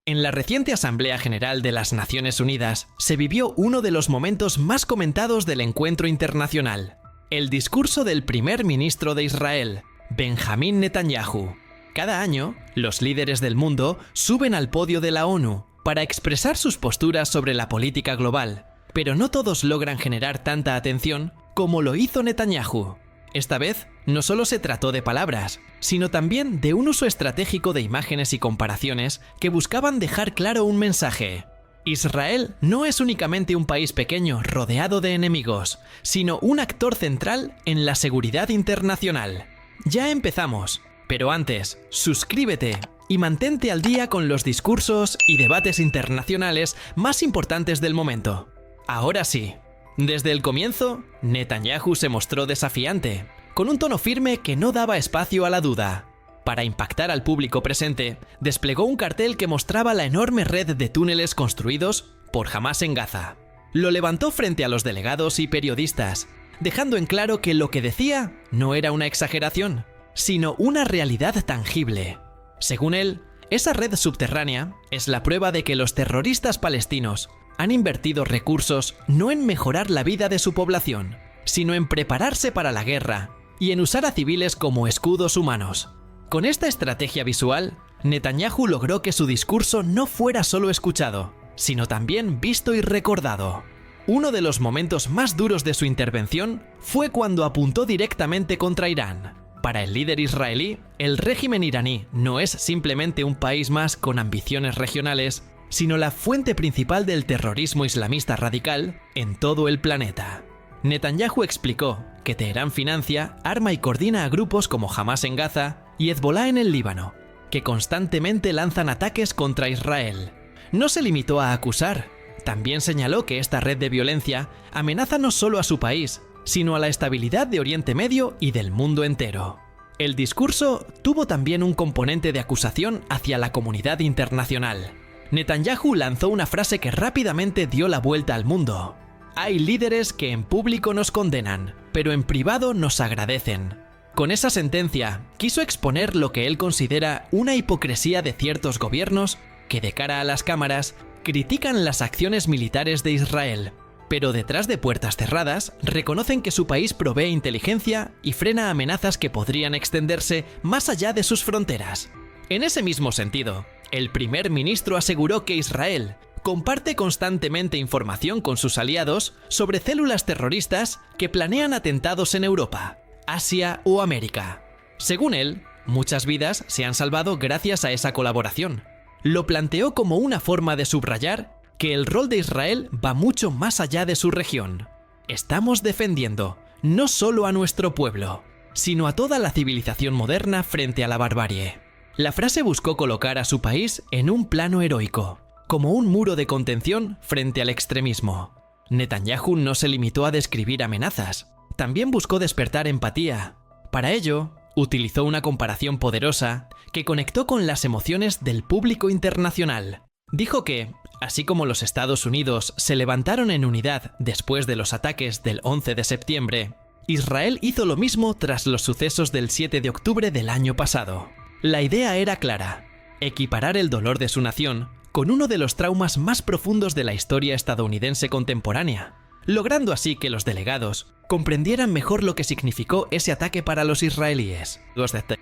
En la reciente Asamblea General de las Naciones Unidas se vivió uno de los momentos más comentados del encuentro internacional, el discurso del primer ministro de Israel, Benjamín Netanyahu. Cada año, los líderes del mundo suben al podio de la ONU para expresar sus posturas sobre la política global, pero no todos logran generar tanta atención como lo hizo Netanyahu. Esta vez, no solo se trató de palabras, sino también de un uso estratégico de imágenes y comparaciones que buscaban dejar claro un mensaje. Israel no es únicamente un país pequeño rodeado de enemigos, sino un actor central en la seguridad internacional. Ya empezamos, pero antes, suscríbete y mantente al día con los discursos y debates internacionales más importantes del momento. Ahora sí. Desde el comienzo, Netanyahu se mostró desafiante, con un tono firme que no daba espacio a la duda. Para impactar al público presente, desplegó un cartel que mostraba la enorme red de túneles construidos por Hamás en Gaza. Lo levantó frente a los delegados y periodistas, dejando en claro que lo que decía no era una exageración, sino una realidad tangible. Según él, esa red subterránea es la prueba de que los terroristas palestinos han invertido recursos no en mejorar la vida de su población, sino en prepararse para la guerra y en usar a civiles como escudos humanos. Con esta estrategia visual, Netanyahu logró que su discurso no fuera solo escuchado, sino también visto y recordado. Uno de los momentos más duros de su intervención fue cuando apuntó directamente contra Irán. Para el líder israelí, el régimen iraní no es simplemente un país más con ambiciones regionales, sino la fuente principal del terrorismo islamista radical en todo el planeta. Netanyahu explicó que Teherán financia, arma y coordina a grupos como Hamás en Gaza y Hezbolá en el Líbano, que constantemente lanzan ataques contra Israel. No se limitó a acusar, también señaló que esta red de violencia amenaza no solo a su país, sino a la estabilidad de Oriente Medio y del mundo entero. El discurso tuvo también un componente de acusación hacia la comunidad internacional. Netanyahu lanzó una frase que rápidamente dio la vuelta al mundo. Hay líderes que en público nos condenan, pero en privado nos agradecen. Con esa sentencia, quiso exponer lo que él considera una hipocresía de ciertos gobiernos que de cara a las cámaras critican las acciones militares de Israel, pero detrás de puertas cerradas reconocen que su país provee inteligencia y frena amenazas que podrían extenderse más allá de sus fronteras. En ese mismo sentido, el primer ministro aseguró que Israel comparte constantemente información con sus aliados sobre células terroristas que planean atentados en Europa, Asia o América. Según él, muchas vidas se han salvado gracias a esa colaboración. Lo planteó como una forma de subrayar que el rol de Israel va mucho más allá de su región. Estamos defendiendo no solo a nuestro pueblo, sino a toda la civilización moderna frente a la barbarie. La frase buscó colocar a su país en un plano heroico, como un muro de contención frente al extremismo. Netanyahu no se limitó a describir amenazas, también buscó despertar empatía. Para ello, utilizó una comparación poderosa que conectó con las emociones del público internacional. Dijo que, así como los Estados Unidos se levantaron en unidad después de los ataques del 11 de septiembre, Israel hizo lo mismo tras los sucesos del 7 de octubre del año pasado. La idea era clara: equiparar el dolor de su nación con uno de los traumas más profundos de la historia estadounidense contemporánea, logrando así que los delegados comprendieran mejor lo que significó ese ataque para los israelíes.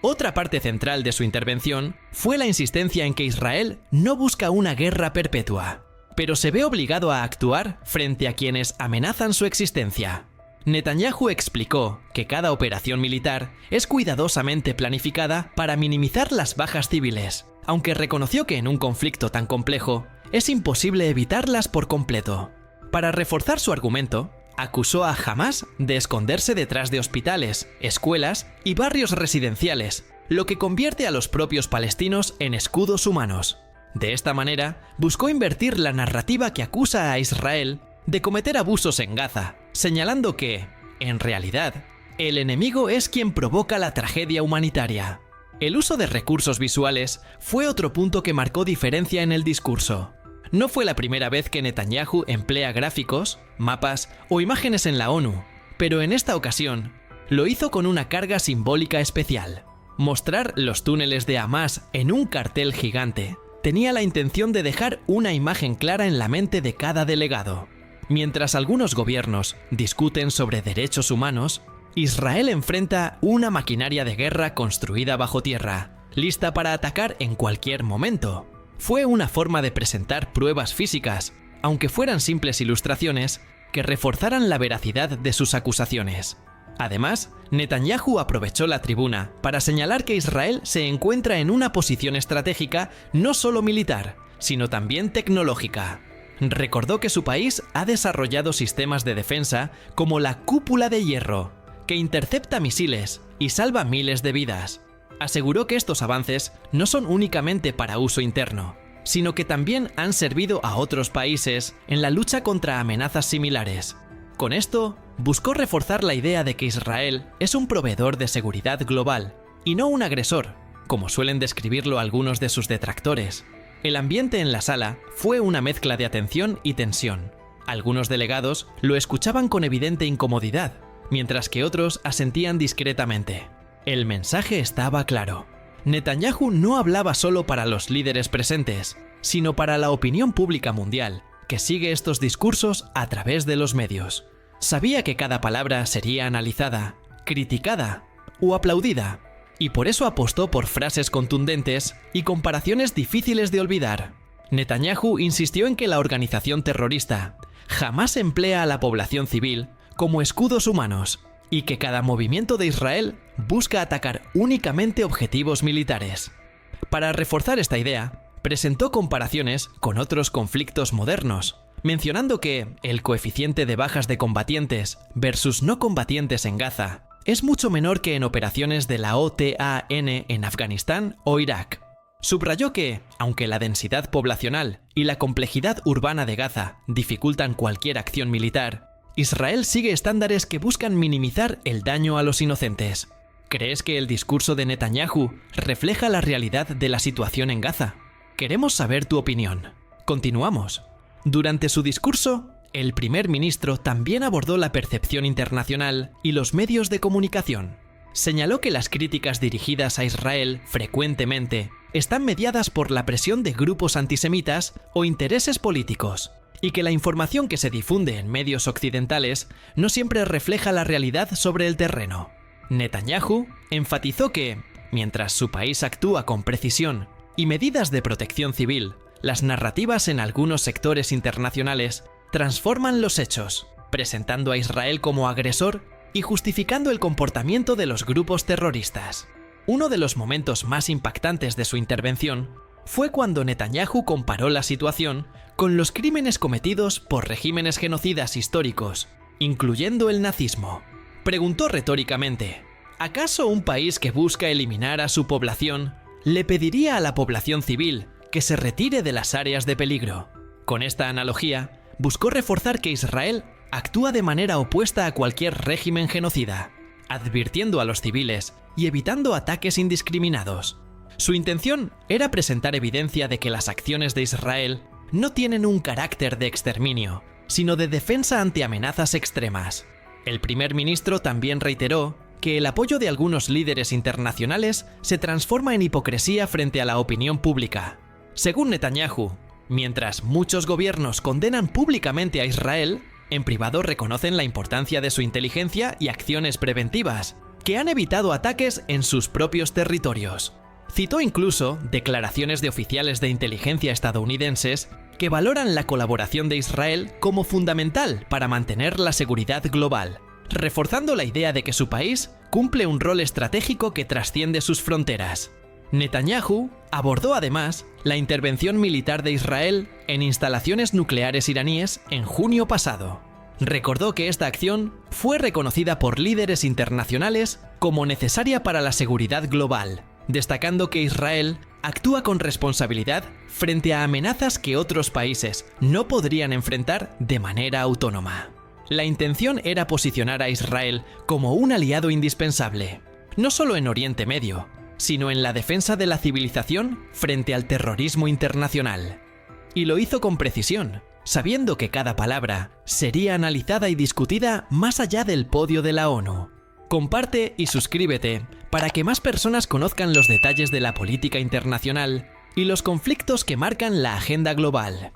Otra parte central de su intervención fue la insistencia en que Israel no busca una guerra perpetua, pero se ve obligado a actuar frente a quienes amenazan su existencia. Netanyahu explicó que cada operación militar es cuidadosamente planificada para minimizar las bajas civiles, aunque reconoció que en un conflicto tan complejo es imposible evitarlas por completo. Para reforzar su argumento, acusó a Hamás de esconderse detrás de hospitales, escuelas y barrios residenciales, lo que convierte a los propios palestinos en escudos humanos. De esta manera, buscó invertir la narrativa que acusa a Israel de cometer abusos en Gaza, señalando que, en realidad, el enemigo es quien provoca la tragedia humanitaria. El uso de recursos visuales fue otro punto que marcó diferencia en el discurso. No fue la primera vez que Netanyahu emplea gráficos, mapas o imágenes en la ONU, pero en esta ocasión lo hizo con una carga simbólica especial. Mostrar los túneles de Hamás en un cartel gigante tenía la intención de dejar una imagen clara en la mente de cada delegado. Mientras algunos gobiernos discuten sobre derechos humanos, Israel enfrenta una maquinaria de guerra construida bajo tierra, lista para atacar en cualquier momento. Fue una forma de presentar pruebas físicas, aunque fueran simples ilustraciones, que reforzaran la veracidad de sus acusaciones. Además, Netanyahu aprovechó la tribuna para señalar que Israel se encuentra en una posición estratégica no solo militar, sino también tecnológica. Recordó que su país ha desarrollado sistemas de defensa como la cúpula de hierro, que intercepta misiles y salva miles de vidas. Aseguró que estos avances no son únicamente para uso interno, sino que también han servido a otros países en la lucha contra amenazas similares. Con esto, buscó reforzar la idea de que Israel es un proveedor de seguridad global y no un agresor, como suelen describirlo algunos de sus detractores. El ambiente en la sala fue una mezcla de atención y tensión. Algunos delegados lo escuchaban con evidente incomodidad, mientras que otros asentían discretamente. El mensaje estaba claro. Netanyahu no hablaba solo para los líderes presentes, sino para la opinión pública mundial, que sigue estos discursos a través de los medios. Sabía que cada palabra sería analizada, criticada o aplaudida, y por eso apostó por frases contundentes y comparaciones difíciles de olvidar. Netanyahu insistió en que la organización terrorista jamás emplea a la población civil como escudos humanos, y que cada movimiento de Israel busca atacar únicamente objetivos militares. Para reforzar esta idea, presentó comparaciones con otros conflictos modernos, mencionando que el coeficiente de bajas de combatientes versus no combatientes en Gaza es mucho menor que en operaciones de la OTAN en Afganistán o Irak. Subrayó que, aunque la densidad poblacional y la complejidad urbana de Gaza dificultan cualquier acción militar, Israel sigue estándares que buscan minimizar el daño a los inocentes. ¿Crees que el discurso de Netanyahu refleja la realidad de la situación en Gaza? Queremos saber tu opinión. Continuamos. Durante su discurso, el primer ministro también abordó la percepción internacional y los medios de comunicación. Señaló que las críticas dirigidas a Israel frecuentemente están mediadas por la presión de grupos antisemitas o intereses políticos, y que la información que se difunde en medios occidentales no siempre refleja la realidad sobre el terreno. Netanyahu enfatizó que, mientras su país actúa con precisión y medidas de protección civil, las narrativas en algunos sectores internacionales transforman los hechos, presentando a Israel como agresor y justificando el comportamiento de los grupos terroristas. Uno de los momentos más impactantes de su intervención fue cuando Netanyahu comparó la situación con los crímenes cometidos por regímenes genocidas históricos, incluyendo el nazismo. Preguntó retóricamente, ¿acaso un país que busca eliminar a su población le pediría a la población civil que se retire de las áreas de peligro? Con esta analogía, buscó reforzar que Israel actúa de manera opuesta a cualquier régimen genocida, advirtiendo a los civiles y evitando ataques indiscriminados. Su intención era presentar evidencia de que las acciones de Israel no tienen un carácter de exterminio, sino de defensa ante amenazas extremas. El primer ministro también reiteró que el apoyo de algunos líderes internacionales se transforma en hipocresía frente a la opinión pública. Según Netanyahu, mientras muchos gobiernos condenan públicamente a Israel, en privado reconocen la importancia de su inteligencia y acciones preventivas, que han evitado ataques en sus propios territorios. Citó incluso declaraciones de oficiales de inteligencia estadounidenses que valoran la colaboración de Israel como fundamental para mantener la seguridad global, reforzando la idea de que su país cumple un rol estratégico que trasciende sus fronteras. Netanyahu abordó además la intervención militar de Israel en instalaciones nucleares iraníes en junio pasado. Recordó que esta acción fue reconocida por líderes internacionales como necesaria para la seguridad global, destacando que Israel actúa con responsabilidad frente a amenazas que otros países no podrían enfrentar de manera autónoma. La intención era posicionar a Israel como un aliado indispensable, no solo en Oriente Medio, sino en la defensa de la civilización frente al terrorismo internacional. Y lo hizo con precisión, sabiendo que cada palabra sería analizada y discutida más allá del podio de la ONU. Comparte y suscríbete para que más personas conozcan los detalles de la política internacional y los conflictos que marcan la agenda global.